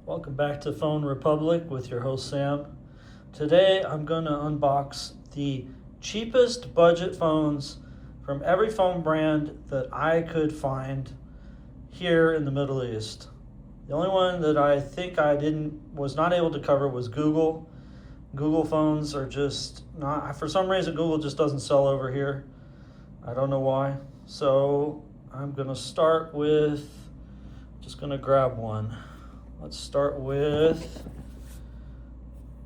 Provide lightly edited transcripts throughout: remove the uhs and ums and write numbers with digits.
Welcome back to Phone Republic with your host Sam. Today I'm going to unbox the cheapest budget phones from every phone brand that I could find here in the Middle East. The only one that I think was not able to cover was Google. Google phones are just not, for some reason Google just doesn't sell over here. I don't know why. So I'm going to start with, just going to grab one. Let's start with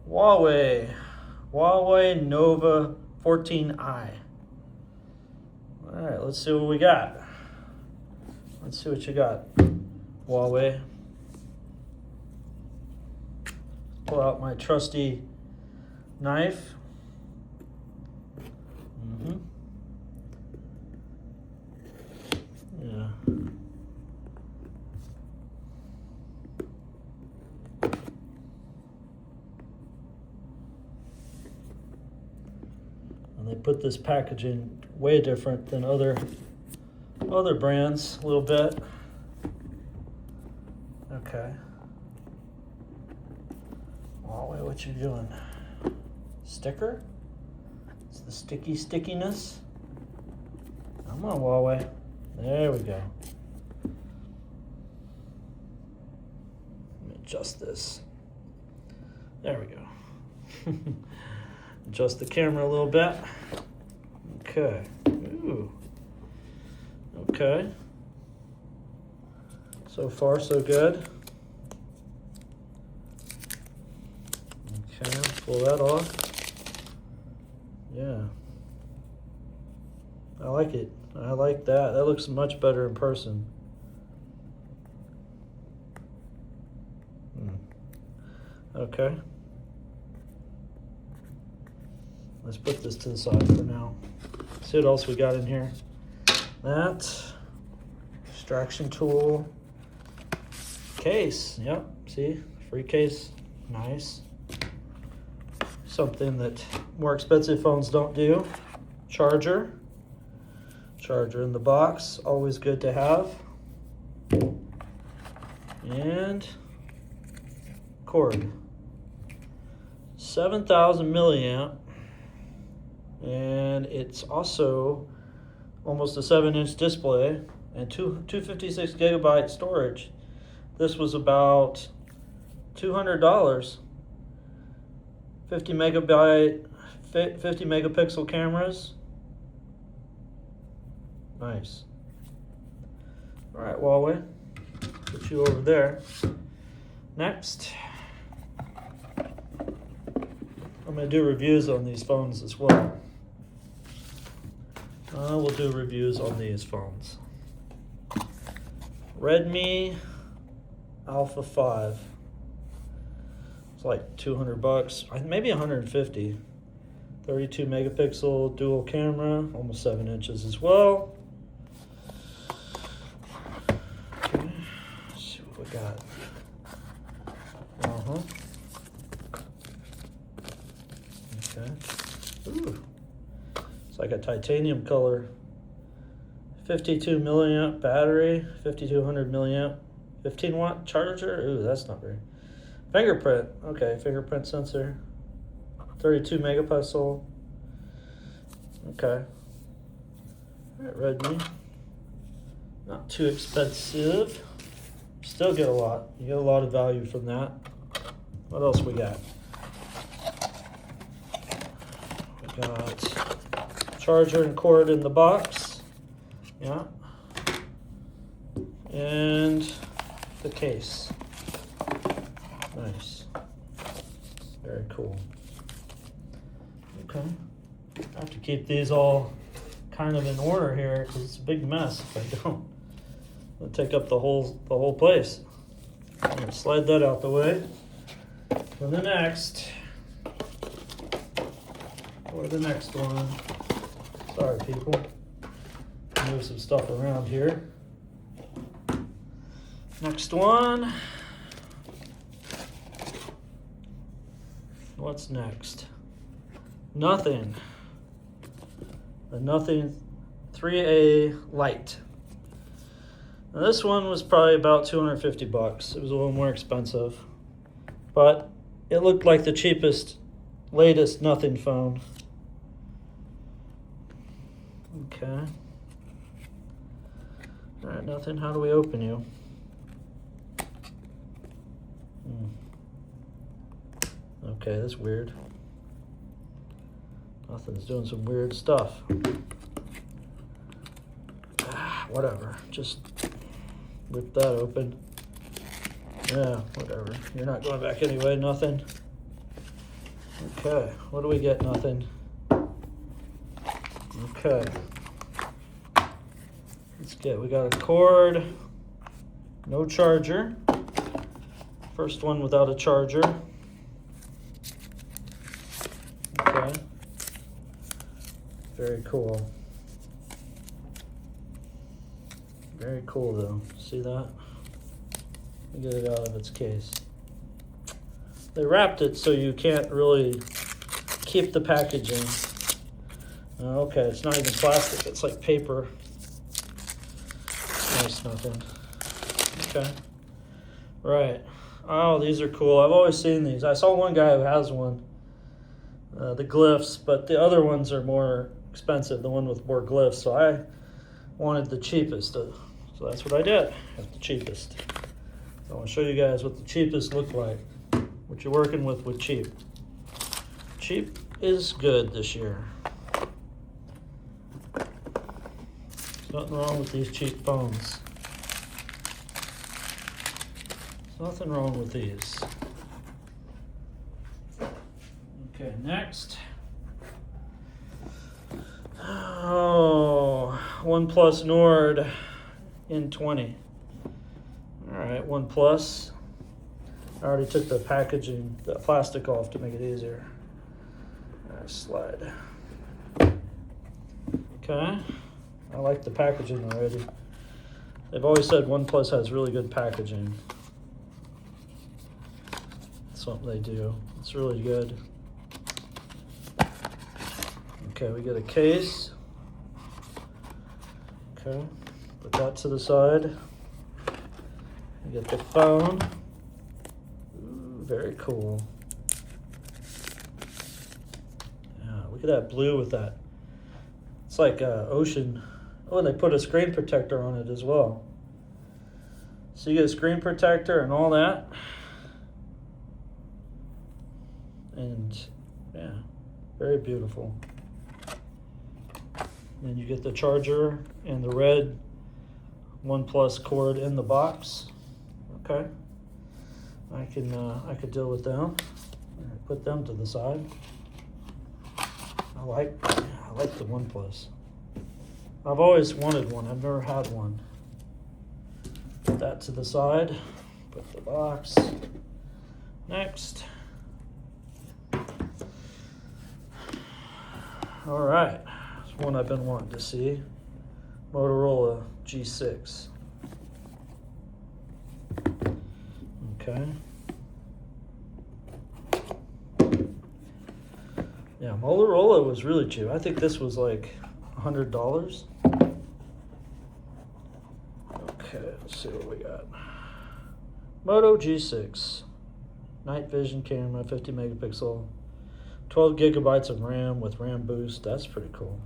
Huawei Nova 14i. All right, let's see what we got. Let's see what you got, Huawei. Pull out my trusty knife. Yeah. And they put this packaging way different than other brands a little bit. Okay. Huawei, what you doing? Sticker? It's the stickiness. Come on, Huawei. There we go. Let me adjust this. There we go. Adjust the camera a little bit. Okay. Ooh. Okay. So far, so good. Okay, pull that off. Yeah. I like it. I like that. That looks much better in person. Okay. Let's put this to the side for now. See what else we got in here. That extraction tool. Case. Yep. See? Free case. Nice. Something that more expensive phones don't do. Charger. Charger in the box. Always good to have. And cord. 7,000 milliamp. And it's also almost a 7-inch display and 256 gigabyte storage. This was about $200. 50 megapixel cameras. Nice. All right, Huawei, put you over there. Next, I'm going to do reviews on these phones as well. We'll do reviews on these phones. Redmi A5. It's like $200, maybe 150. 32 megapixel dual camera, almost 7 inches as well. Okay, let's see what we got. Okay. Ooh. It's like a titanium color. 52 milliamp battery, 5200 milliamp, 15 watt charger. Ooh, that's not very. Fingerprint. Okay, fingerprint sensor. 32 megapixel. Okay. All right, Redmi. Not too expensive. Still get a lot. You get a lot of value from that. What else we got? We got charger and cord in the box. Yeah. And the case. Nice. Very cool. Okay. I have to keep these all kind of in order here because it's a big mess if I don't. It'll take up the whole place. I'm gonna slide that out the way. For the next one. Sorry, people. Move some stuff around here. Next one. What's next? Nothing. The Nothing 3A Lite. Now this one was probably about $250. It was a little more expensive. but it looked like the cheapest, latest nothing phone. Okay. All right, nothing. How do we open you? Okay, that's weird. Nothing's doing some weird stuff. Whatever. Just rip that open. Yeah, whatever. You're not going back anyway. Nothing. Okay. What do we get? Nothing. Okay. Let's get. We got a cord. No charger. First one without a charger. Okay. Very cool. Very cool though. See that? Let me get it out of its case. They wrapped it so you can't really keep the packaging. Okay, it's not even plastic, it's like paper. Nice, nothing. Okay. Right. Oh, these are cool. I've always seen these. I saw one guy who has one. The glyphs, but the other ones are more expensive, the one with more glyphs. So I wanted the cheapest. So that's what I did. Got the cheapest. So I want to show you guys what the cheapest look like. What you're working with cheap. Cheap is good this year. There's nothing wrong with these cheap phones. There's nothing wrong with these. Okay, next. Oh, OnePlus Nord N20. All right, OnePlus. I already took the packaging, the plastic off to make it easier. All right, slide. Okay, I like the packaging already. They've always said OnePlus has really good packaging. It's something they do. It's really good. Okay, we get a case. Okay, put that to the side. We get the phone. Ooh, very cool. Yeah, look at that blue with that. It's like ocean. Oh, and they put a screen protector on it as well. So you get a screen protector and all that. And yeah, very beautiful. Then you get the charger and the red OnePlus cord in the box. Okay, I could deal with them. Put them to the side. I like the OnePlus. I've always wanted one. I've never had one. Put that to the side. Put the box. Next. All right. One I've been wanting to see, Motorola G6. Okay. Yeah, Motorola was really cheap. I think this was like $100. Okay, let's see what we got. Moto G6, night vision camera, 50 megapixel, 12 gigabytes of RAM with RAM boost. That's pretty cool.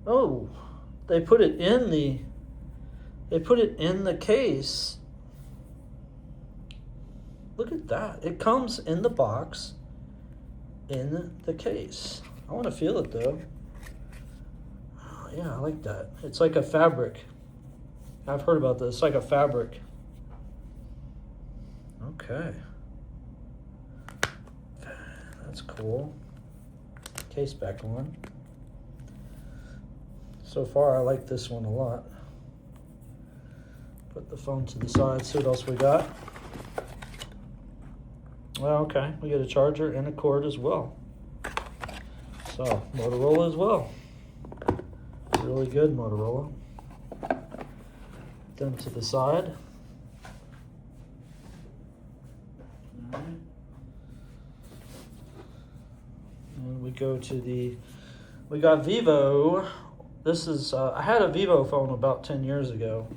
Oh, they put it in the case. Look at that. It comes in the box in the case. I want to feel it though. Oh, yeah, I like that. It's like a fabric. I've heard about this. It's like a fabric. Okay. That's cool. Case back on. So far, I like this one a lot. Put the phone to the side, see what else we got. Well, okay, we get a charger and a cord as well. So, Motorola as well. Really good, Motorola. Put them to the side. All right. And we go to we got Vivo. This is, I had a Vivo phone about 10 years ago.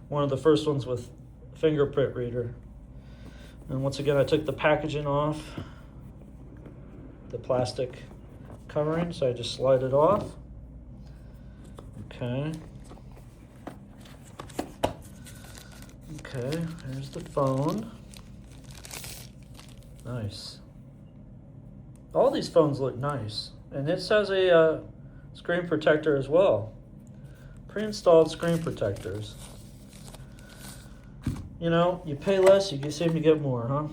One of the first ones with fingerprint reader. And once again, I took the packaging off, the plastic covering, so I just slide it off. Okay. Okay, here's the phone. Nice. All these phones look nice. And this has a screen protector as well. Pre-installed screen protectors. You know, you pay less, you seem to get more, huh?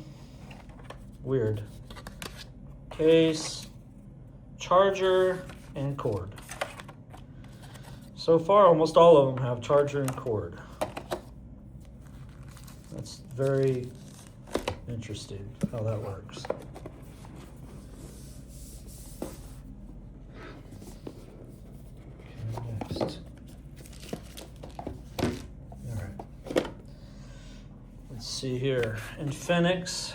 Weird. Case, charger, and cord. So far, almost all of them have charger and cord. That's very interesting how that works. Okay, next. All right. Let's see here. Infinix.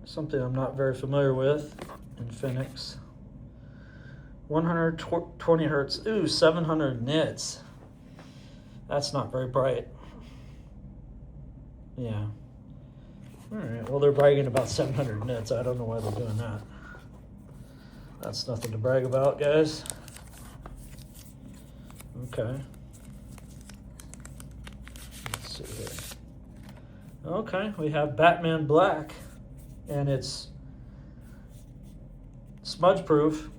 Something I'm not very familiar with. Infinix. 120 hertz. Ooh, 700 nits. That's not very bright. Yeah. All right. Well, they're bragging about 700 nits. I don't know why they're doing that. That's nothing to brag about, guys. Okay. Let's see here. Okay, we have Batman Black, and it's smudge proof.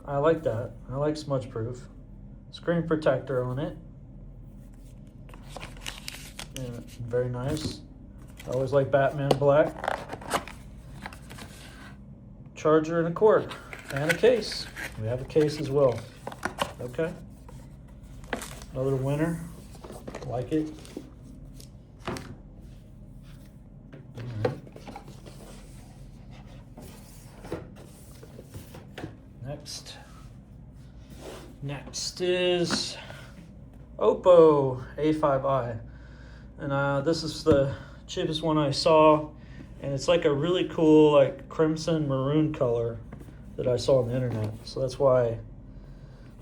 I like that. I like smudge proof. Screen protector on it. And very nice. I always like Batman Black. Charger and a cord. And a case. We have a case as well. Okay. Another winner. Like it. Alright. Next is OPPO A5i. And this is the cheapest one I saw. And it's like a really cool, like crimson maroon color that I saw on the internet. So that's why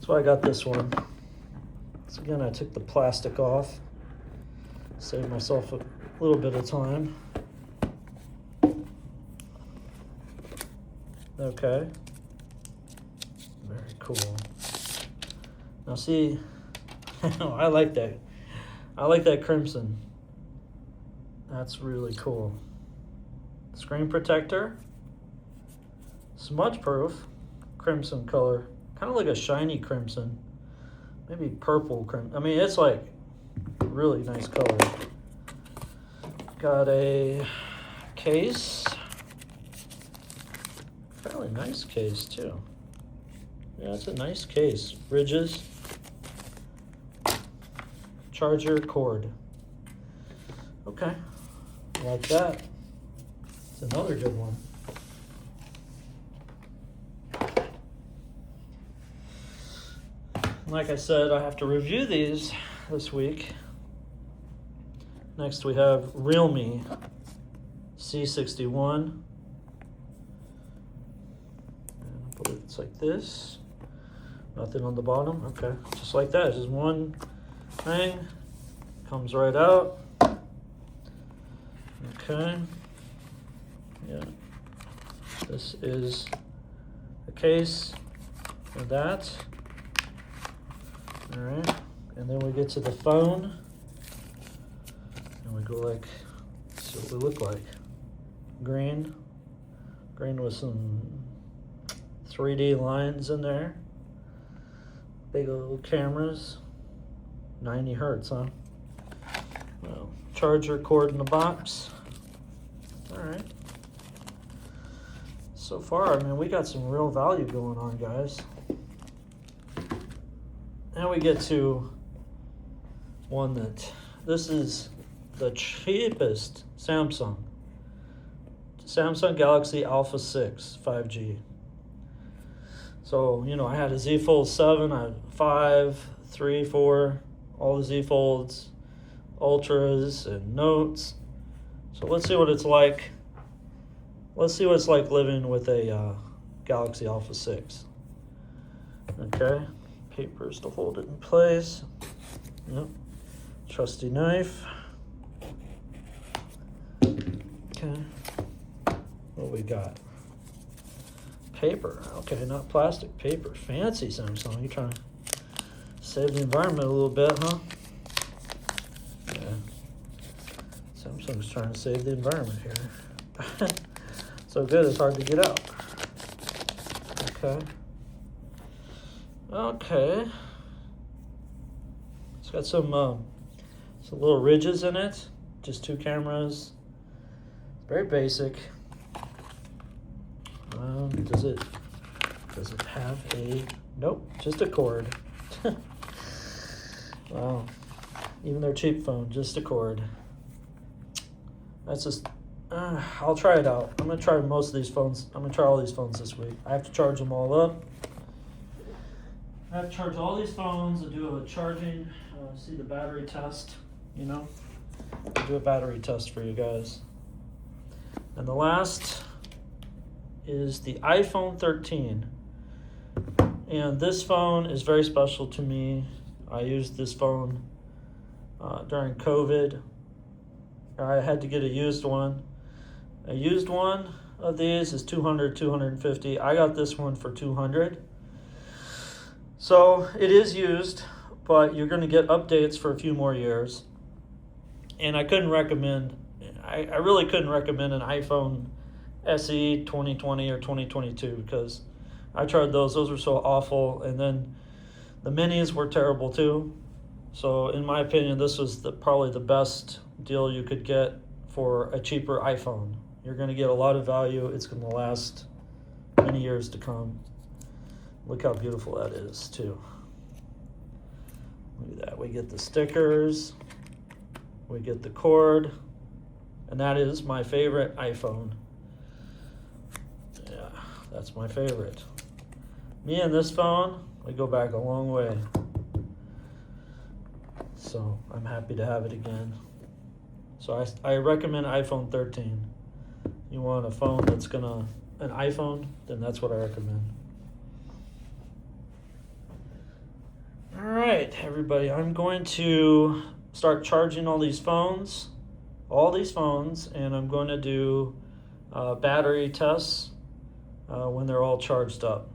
I got this one. So again, I took the plastic off. Saved myself a little bit of time. Okay. Very cool. Now see, I like that. I like that crimson. That's really cool. Screen protector. Smudge proof. Crimson color. Kind of like a shiny crimson. Maybe purple crimson. I mean, it's like really nice color. Got a case. Fairly nice case too. Yeah, it's a nice case. Ridges. Charger, cord. Okay, like that. It's another good one. Like I said, I have to review these this week. Next we have Realme C61. And I believe it's like this. Nothing on the bottom. Okay, just like that. It's just one thing. Comes right out. Okay. Yeah. This is the case for that. All right. And then we get to the phone. And we go like, let's see what we look like. Green. Green with some 3D lines in there. Big old cameras. 90 hertz, huh? Well, charger, cord in the box. All right. So far, I mean, we got some real value going on, guys. Now we get to one that, this is the cheapest Samsung Galaxy A06 5G. So, you know, I had a Z Fold 7, I had 5, 3, 4, all the Z Folds, Ultras, and Notes. So let's see what it's like. Let's see what it's like living with a Galaxy A06. Okay, papers to hold it in place. Yep, trusty knife. Okay. What we got? Paper. Okay, not plastic. Paper. Fancy Samsung. You're trying to save the environment a little bit, huh? Yeah. Samsung's trying to save the environment here. So good, it's hard to get out. Okay. Okay. It's got some little ridges in it. Just 2 cameras. Very basic. Does it have a? Nope, just a cord. Wow. Even their cheap phone, just a cord. That's just. I'll try it out. I'm gonna try most of these phones. I'm gonna try all these phones this week. I have to charge them all up. I have to charge all these phones and do a charging. See the battery test. You know, do a battery test for you guys. And the last is the iPhone 13. And this phone is very special to me. I used this phone during COVID. I had to get a used one. A used one of these is 200, 250. I got this one for 200. So it is used, but you're going to get updates for a few more years. And I really couldn't recommend an iPhone SE 2020 or 2022 because I tried those. Those were so awful. And then the minis were terrible too. So in my opinion, this was probably the best deal you could get for a cheaper iPhone. You're going to get a lot of value. It's going to last many years to come. Look how beautiful that is too. Look at that. We get the stickers. We get the cord. And that is my favorite iPhone. Yeah, that's my favorite. Me and this phone, we go back a long way. So I'm happy to have it again. So I recommend iPhone 13. You want a phone that's an iPhone, then that's what I recommend. All right, everybody, I'm going to start charging all these phones, and I'm going to do battery tests when they're all charged up.